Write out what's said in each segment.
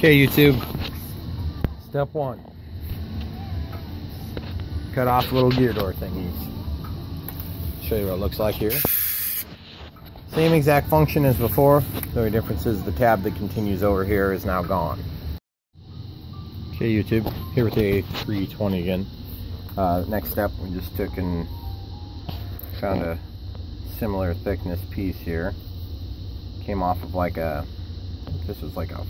Okay, YouTube. Step one. Cut off little gear door thingies. Show you what it looks like here. Same exact function as before. The only difference is the tab that continues over here is now gone. Okay, YouTube. Here with the A320 again. Next step, we just took and found a similar thickness piece here. Came off of like a, I think this was like a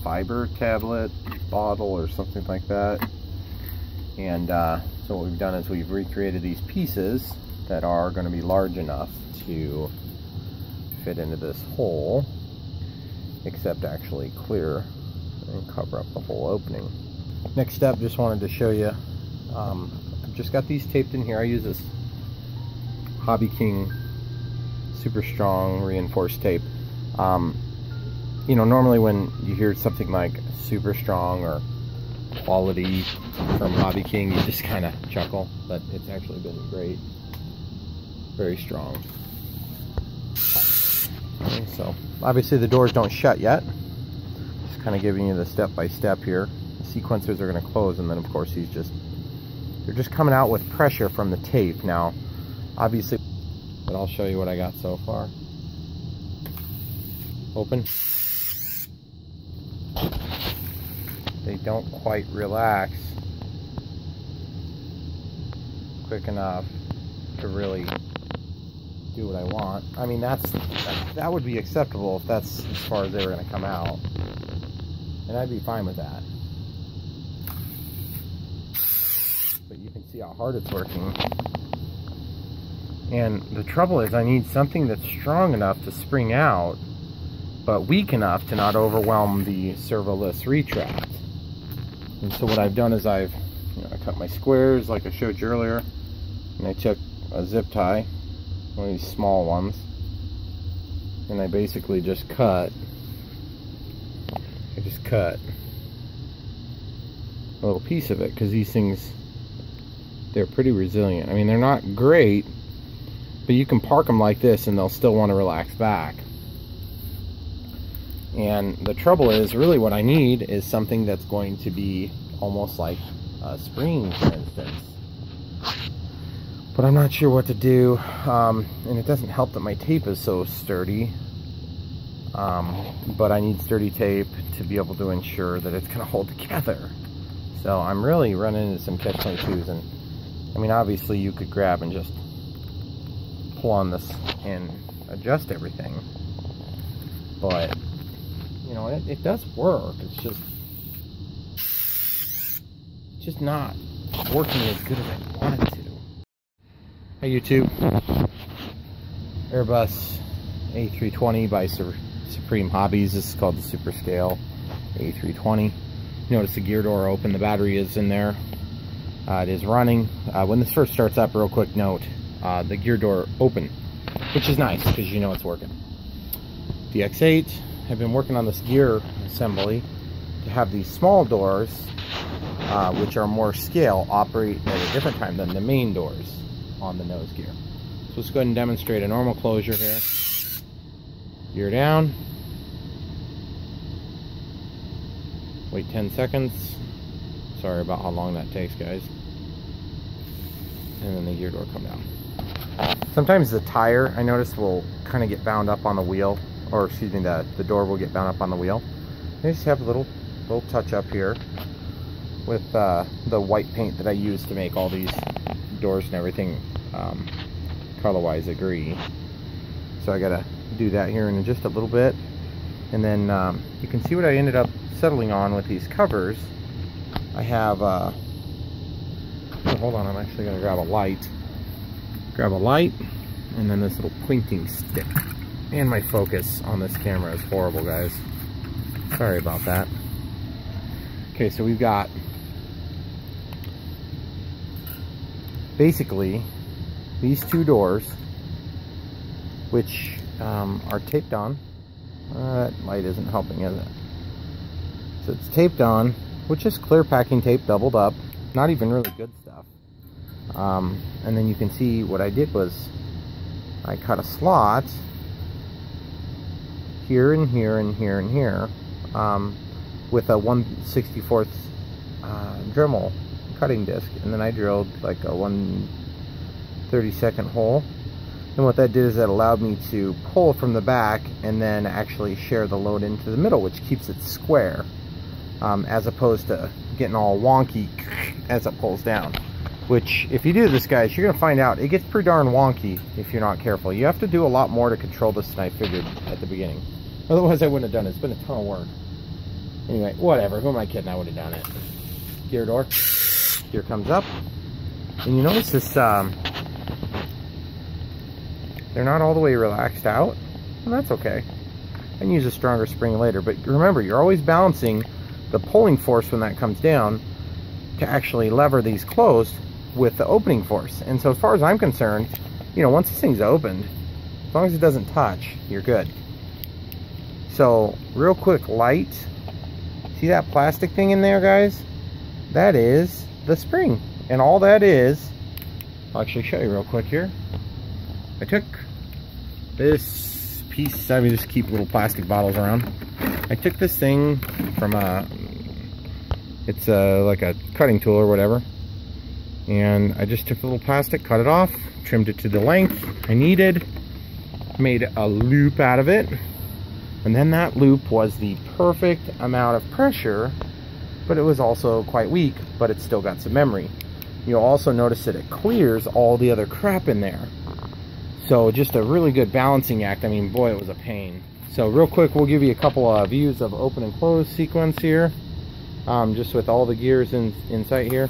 fiber tablet bottle or something like that. And so what we've done is we've recreated these pieces that are going to be large enough to fit into this hole, except actually clear and cover up the whole opening. Next step, just wanted to show you, I've just got these taped in here. I use this Hobby King super strong reinforced tape. You know, normally when you hear something like super strong or quality from Hobby King, you just kind of chuckle, but it's actually been great. Very strong. Okay, so obviously the doors don't shut yet. Just kind of giving you the step-by-step here. The sequencers are going to close, and then of course they're just coming out with pressure from the tape. Now, obviously, but I'll show you what I got so far. Open. They don't quite relax quick enough to really do what I want. I mean, that would be acceptable if that's as far as they were going to come out, and I'd be fine with that. But you can see how hard it's working. And the trouble is, I need something that's strong enough to spring out, but weak enough to not overwhelm the servoless retract. And so what I've done is I cut my squares like I showed you earlier, and I took a zip tie, one of these small ones, and I basically just cut a little piece of it, because these things, they're pretty resilient. I mean, they're not great, but you can park them like this and they'll still want to relax back. And the trouble is, really what I need is something that's going to be almost like a spring, for instance. But I'm not sure what to do, and it doesn't help that my tape is so sturdy. But I need sturdy tape to be able to ensure that it's going to hold together. So I'm really running into some catch-22s, and I mean, obviously you could grab and just pull on this and adjust everything, but you know, it does work. It's just not working as good as I want it to. Hey YouTube, Airbus A320 by Supreme-Hobbies. This is called the Super Scale A320. Notice the gear door open, the battery is in there. It is running. When this first starts up, real quick note, the gear door open, which is nice because you know it's working. The X8, I've been working on this gear assembly to have these small doors, which are more scale, operate at a different time than the main doors on the nose gear. So let's go ahead and demonstrate a normal closure here. Gear down. Wait 10 seconds. Sorry about how long that takes, guys. And then the gear door come down. Sometimes the tire, I notice, will kind of get bound up on the wheel, or excuse me, the door will get bound up on the wheel. I just have a little touch up here with the white paint that I use to make all these doors and everything color-wise agree. So I gotta do that here in just a little bit, and then you can see what I ended up settling on with these covers. I have oh, hold on, I'm actually gonna grab a light, and then this little pointing stick. And my focus on this camera is horrible, guys. Sorry about that. Okay, so we've got basically these two doors, which are taped on. That light isn't helping, is it? So it's taped on, which is clear packing tape doubled up. Not even really good stuff. And then you can see what I did was I cut a slot here and here and here and here, with a 1/64 Dremel cutting disc, and then I drilled like a 1/32 hole. And what that did is that allowed me to pull from the back and then actually share the load into the middle, which keeps it square, as opposed to getting all wonky as it pulls down. Which, if you do this, guys, you're gonna find out it gets pretty darn wonky if you're not careful. You have to do a lot more to control this than I figured at the beginning. Otherwise I wouldn't have done it. It's been a ton of work. Anyway, whatever, who am I kidding? I would have done it. Gear door, gear comes up, and you notice this, they're not all the way relaxed out, and that's okay. I can use a stronger spring later, but remember, you're always balancing the pulling force when that comes down to actually lever these closed with the opening force. And so as far as I'm concerned, you know, once this thing's opened, as long as it doesn't touch, you're good. So real quick, light, see that plastic thing in there, guys? That is the spring, and all that is, I'll actually show you real quick here. I took this piece, I just keep little plastic bottles around. I took this thing from it's like a cutting tool or whatever, and I just took the little plastic, cut it off, trimmed it to the length I needed, made a loop out of it, and then that loop was the perfect amount of pressure, but it was also quite weak, but it still got some memory. You'll also notice that it clears all the other crap in there. So just a really good balancing act. I mean, boy, it was a pain. So real quick, we'll give you a couple of views of open and close sequence here. Just with all the gears in sight here.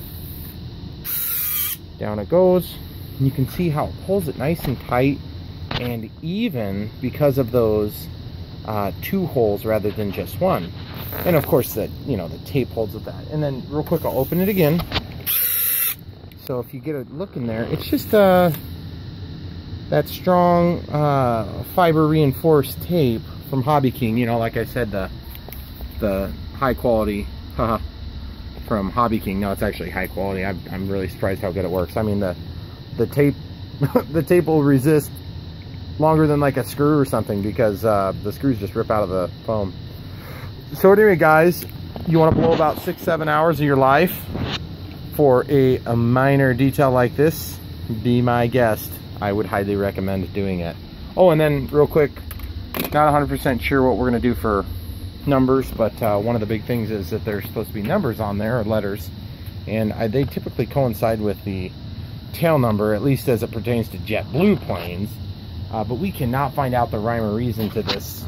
Down it goes. And you can see how it pulls it nice and tight, and even because of those 2 holes rather than just 1. And of course that, you know, the tape holds with that. And then real quick, I'll open it again. So if you get a look in there, it's just that strong fiber reinforced tape from Hobby King. You know, like I said, the high quality from Hobby King. No, it's actually high quality. I'm really surprised how good it works. I mean, the tape the tape will resist longer than like a screw or something, because the screws just rip out of the foam. So anyway, guys, you want to blow about 6-7 hours of your life for a minor detail like this, be my guest. I would highly recommend doing it. Oh, and then real quick, not 100% sure what we're going to do for numbers, but one of the big things is that there's supposed to be numbers on there, or letters, and they typically coincide with the tail number, at least as it pertains to JetBlue planes. But we cannot find out the rhyme or reason to this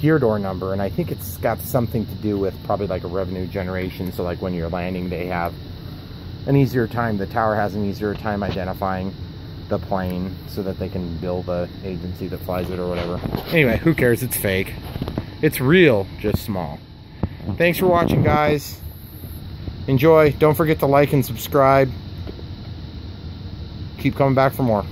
gear door number, and I think it's got something to do with probably like a revenue generation. So like when you're landing, they have an easier time, the tower has an easier time identifying the plane so that they can bill the agency that flies it or whatever. Anyway, who cares? It's fake. It's real, just small. Thanks for watching, guys. Enjoy. Don't forget to like and subscribe. Keep coming back for more.